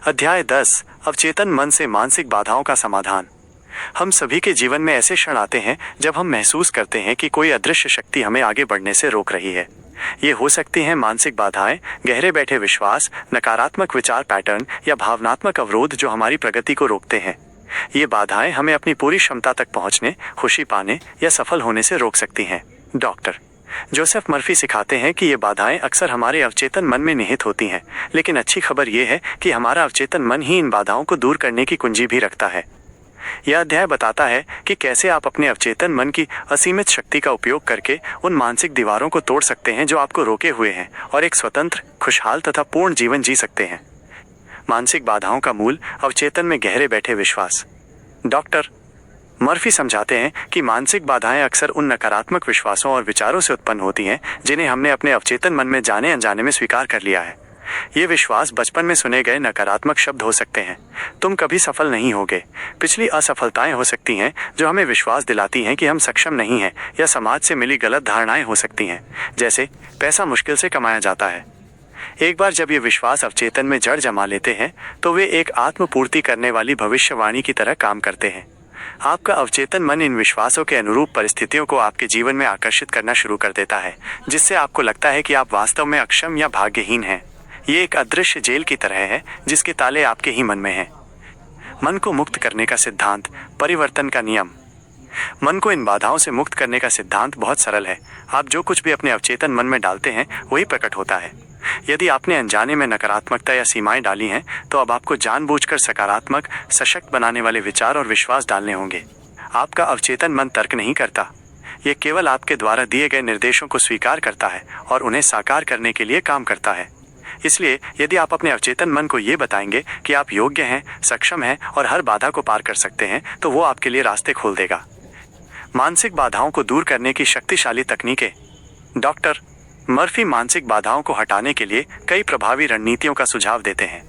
अध्याय 10 अवचेतन मन से मानसिक बाधाओं का समाधान। हम सभी के जीवन में ऐसे क्षण आते हैं जब हम महसूस करते हैं कि कोई अदृश्य शक्ति हमें आगे बढ़ने से रोक रही है। ये हो सकती हैं मानसिक बाधाएं, गहरे बैठे विश्वास, नकारात्मक विचार पैटर्न या भावनात्मक अवरोध जो हमारी प्रगति को रोकते हैं। ये बाधाएं हमें अपनी पूरी क्षमता तक पहुंचने, खुशी पाने या सफल होने से रोक सकती हैं। डॉक्टर जोसेफ मर्फी सिखाते हैं कि ये बाधाएं अक्सर हमारे अवचेतन मन में निहित होती हैं, लेकिन अच्छी खबर ये है कि हमारा अवचेतन मन ही इन बाधाओं को दूर करने की कुंजी भी रखता है। यह अध्याय बताता है कि कैसे आप अपने अवचेतन मन की असीमित शक्ति का उपयोग करके उन मानसिक दीवारों को तोड़ सकते हैं जो आपको रोके हुए हैं और एक स्वतंत्र, खुशहाल तथा पूर्ण जीवन जी सकते हैं। मानसिक बाधाओं का मूल अवचेतन में गहरे बैठे विश्वास। डॉक्टर मर्फी समझाते हैं कि मानसिक बाधाएं अक्सर उन नकारात्मक विश्वासों और विचारों से उत्पन्न होती हैं जिन्हें हमने अपने अवचेतन मन में जाने अनजाने में स्वीकार कर लिया है। ये विश्वास बचपन में सुने गए नकारात्मक शब्द हो सकते हैं। तुम कभी सफल नहीं होगे। पिछली असफलताएं हो सकती हैं जो हमें विश्वास दिलाती हैं कि हम सक्षम नहीं हैं, या समाज से मिली गलत धारणाएं हो सकती हैं, जैसे पैसा मुश्किल से कमाया जाता है। एक बार जब ये विश्वास अवचेतन में जड़ जमा लेते हैं तो वे एक आत्मपूर्ति करने वाली भविष्यवाणी की तरह काम करते हैं। आपका अवचेतन मन इन विश्वासों के अनुरूप परिस्थितियों को आपके जीवन में आकर्षित करना शुरू कर देता है, जिससे आपको लगता है कि आप वास्तव में अक्षम या भाग्यहीन हैं। ये एक अदृश्य जेल की तरह है जिसके ताले आपके ही मन में हैं। मन को मुक्त करने का सिद्धांत, परिवर्तन का नियम। मन को इन बाधाओं से मुक्त करने का सिद्धांत बहुत सरल है। आप जो कुछ भी अपने अवचेतन मन में डालते हैं वही प्रकट होता है। यदि आपने अनजाने में नकारात्मकता या सीमाएं डाली हैं तो अब आपको जानबूझकर सकारात्मक, सशक्त बनाने वाले विचार और विश्वास डालने होंगे। आपका अवचेतन मन तर्क नहीं करता। ये केवल आपके द्वारा दिए गए निर्देशों को स्वीकार करता है और उन्हें साकार करने के लिए काम करता है। इसलिए यदि आप अपने अवचेतन मन को ये बताएंगे कि आप योग्य हैं, सक्षम हैं और हर बाधा को पार कर सकते हैं, तो वो आपके लिए रास्ते खोल देगा। मानसिक बाधाओं को दूर करने की शक्तिशाली तकनीकें। डॉक्टर मर्फी मानसिक बाधाओं को हटाने के लिए कई प्रभावी रणनीतियों का सुझाव देते हैं।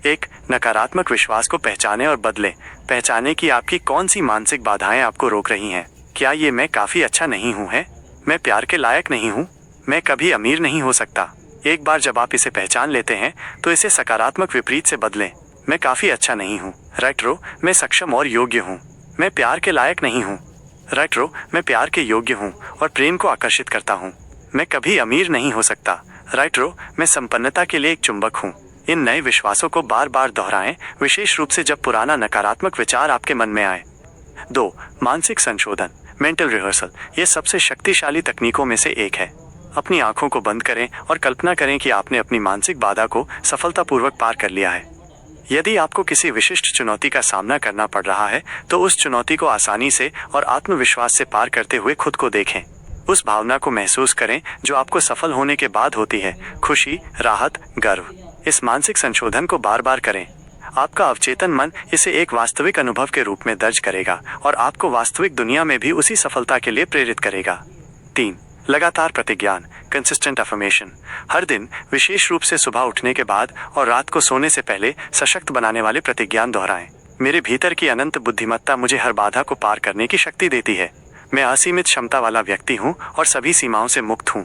1. नकारात्मक विश्वास को पहचानें और बदलें। पहचानें कि आपकी कौन सी मानसिक बाधाएं आपको रोक रही हैं। क्या ये मैं काफ़ी अच्छा नहीं हूँ है? मैं प्यार के लायक नहीं हूँ? मैं कभी अमीर नहीं हो सकता? एक बार जब आप इसे पहचान लेते हैं तो इसे सकारात्मक विपरीत से बदलें। मैं काफ़ी अच्छा नहीं हूँ। रेट्रो, मैं सक्षम और योग्य हूँ। मैं प्यार के लायक नहीं हूँ। रेट्रो, मैं प्यार के योग्य हूँ और प्रेम को आकर्षित करता हूँ। मैं कभी अमीर नहीं हो सकता। रेट्रो, मैं संपन्नता के लिए एक चुंबक हूँ। इन नए विश्वासों को बार बार दोहराएं, विशेष रूप से जब पुराना नकारात्मक विचार आपके मन में आए। 2. मानसिक संशोधन, मेंटल रिहर्सल। ये सबसे शक्तिशाली तकनीकों में से एक है। अपनी आंखों को बंद करें और कल्पना करें कि आपने अपनी मानसिक बाधा को सफलतापूर्वक पार कर लिया है। यदि आपको किसी विशिष्ट चुनौती का सामना करना पड़ रहा है तो उस चुनौती को आसानी से और आत्मविश्वास से पार करते हुए खुद को देखें। उस भावना को महसूस करें जो आपको सफल होने के बाद होती है, खुशी, राहत, गर्व। इस मानसिक संशोधन को बार बार करें। आपका अवचेतन मन इसे एक वास्तविक अनुभव के रूप में दर्ज करेगा और आपको वास्तविक दुनिया में भी उसी सफलता के लिए प्रेरित करेगा। 3. लगातार प्रतिज्ञान, कंसिस्टेंट अफर्मेशन। हर दिन, विशेष रूप से सुबह उठने के बाद और रात को सोने से पहले सशक्त बनाने वाले प्रतिज्ञान दोहराएं। मेरे भीतर की अनंत बुद्धिमत्ता मुझे हर बाधा को पार करने की शक्ति देती है। मैं असीमित क्षमता वाला व्यक्ति हूँ और सभी सीमाओं से मुक्त हूँ।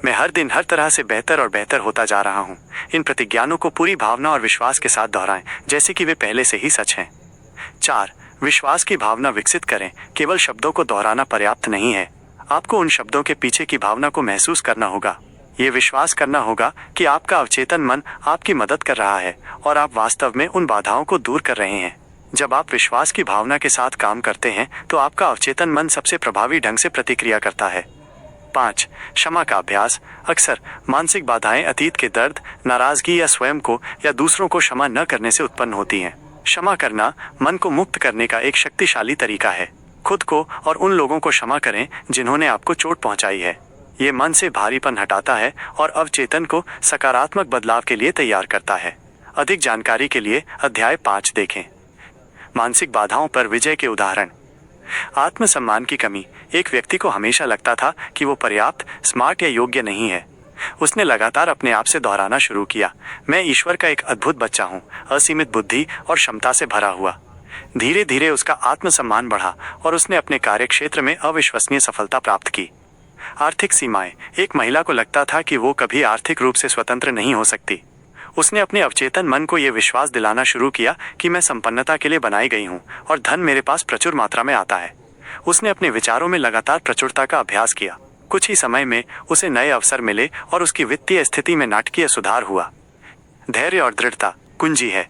मैं हर दिन हर तरह से बेहतर और बेहतर होता जा रहा हूँ। इन प्रतिज्ञानों को पूरी भावना और विश्वास के साथ दोहराएं, जैसे कि वे पहले से ही सच हैं। 4. विश्वास की भावना विकसित करें। केवल शब्दों को दोहराना पर्याप्त नहीं है। आपको उन शब्दों के पीछे की भावना को महसूस करना होगा। ये विश्वास करना होगा कि आपका अवचेतन मन आपकी मदद कर रहा है और आप वास्तव में उन बाधाओं को दूर कर रहे हैं। जब आप विश्वास की भावना के साथ काम करते हैं तो आपका अवचेतन मन सबसे प्रभावी ढंग से प्रतिक्रिया करता है। 5. क्षमा का अभ्यास। अक्सर मानसिक बाधाएं अतीत के दर्द, नाराजगी या स्वयं को या दूसरों को क्षमा न करने से उत्पन्न होती हैं। क्षमा करना मन को मुक्त करने का एक शक्तिशाली तरीका है। खुद को और उन लोगों को क्षमा करें जिन्होंने आपको चोट पहुंचाई है। ये मन से भारीपन हटाता है और अवचेतन को सकारात्मक बदलाव के लिए तैयार करता है। अधिक जानकारी के लिए अध्याय 5 देखें। मानसिक बाधाओं पर विजय के उदाहरण। आत्मसम्मान की कमी। एक व्यक्ति को हमेशा लगता था कि वो पर्याप्त, स्मार्ट या योग्य नहीं है। उसने लगातार अपने आप से दोहराना शुरू किया, मैं ईश्वर का एक अद्भुत बच्चा हूँ, असीमित बुद्धि और क्षमता से भरा हुआ। धीरे धीरे उसका आत्मसम्मान बढ़ा और उसने अपने कार्यक्षेत्र में अविश्वसनीय सफलता प्राप्त की। आर्थिक सीमाएं। एक महिला को लगता था कि वो कभी आर्थिक रूप से स्वतंत्र नहीं हो सकती। उसने अपने अवचेतन मन को यह विश्वास दिलाना शुरू किया कि मैं संपन्नता के लिए बनाई गई हूँ और धन मेरे पास प्रचुर मात्रा में आता है। उसने अपने विचारों में लगातार प्रचुरता का अभ्यास किया। कुछ ही समय में उसे नए अवसर मिले और उसकी वित्तीय स्थिति में नाटकीय सुधार हुआ। धैर्य और दृढ़ता कुंजी है।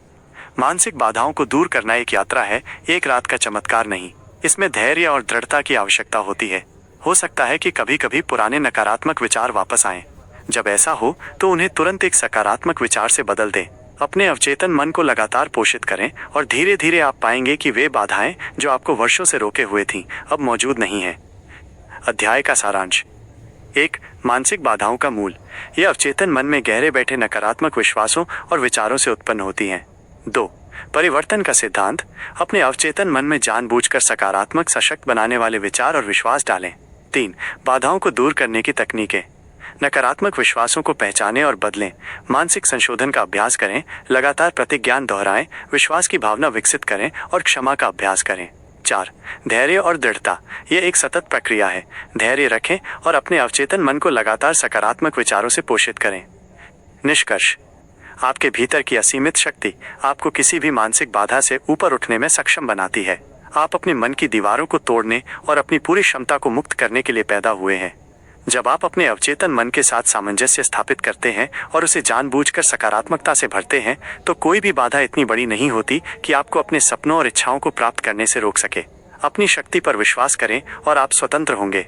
मानसिक बाधाओं को दूर करना एक यात्रा है, एक रात का चमत्कार नहीं। इसमें धैर्य और दृढ़ता की आवश्यकता होती है। हो सकता है कि कभी कभी पुराने नकारात्मक विचार वापस आएं। जब ऐसा हो तो उन्हें तुरंत एक सकारात्मक विचार से बदल दें। अपने अवचेतन मन को लगातार पोषित करें और धीरे धीरे आप पाएंगे कि वे बाधाएं जो आपको वर्षों से रोके हुए थीं, अब मौजूद नहीं हैं। अध्याय का सारांश। 1. मानसिक बाधाओं का मूल। ये अवचेतन मन में गहरे बैठे नकारात्मक विश्वासों और विचारों से उत्पन्न होती हैं। 2. परिवर्तन का सिद्धांत। अपने अवचेतन मन में जानबूझकर सकारात्मक, सशक्त बनाने वाले विचार और विश्वास डालें। 3. बाधाओं को दूर करने की तकनीकें। नकारात्मक विश्वासों को पहचानें और बदलें। मानसिक संशोधन का अभ्यास करें, लगातार प्रतिज्ञान दोहराएं, विश्वास की भावना विकसित करें और क्षमा का अभ्यास करें। 4. धैर्य और दृढ़ता। यह एक सतत प्रक्रिया है। धैर्य रखें और अपने अवचेतन मन को लगातार सकारात्मक विचारों से पोषित करें। निष्कर्ष। आपके भीतर की असीमित शक्ति आपको किसी भी मानसिक बाधा से ऊपर उठने में सक्षम बनाती है। आप अपने मन की दीवारों को तोड़ने और अपनी पूरी क्षमता को मुक्त करने के लिए पैदा हुए हैं। जब आप अपने अवचेतन मन के साथ सामंजस्य स्थापित करते हैं और उसे जानबूझकर सकारात्मकता से भरते हैं, तो कोई भी बाधा इतनी बड़ी नहीं होती कि आपको अपने सपनों और इच्छाओं को प्राप्त करने से रोक सके। अपनी शक्ति पर विश्वास करें और आप स्वतंत्र होंगे।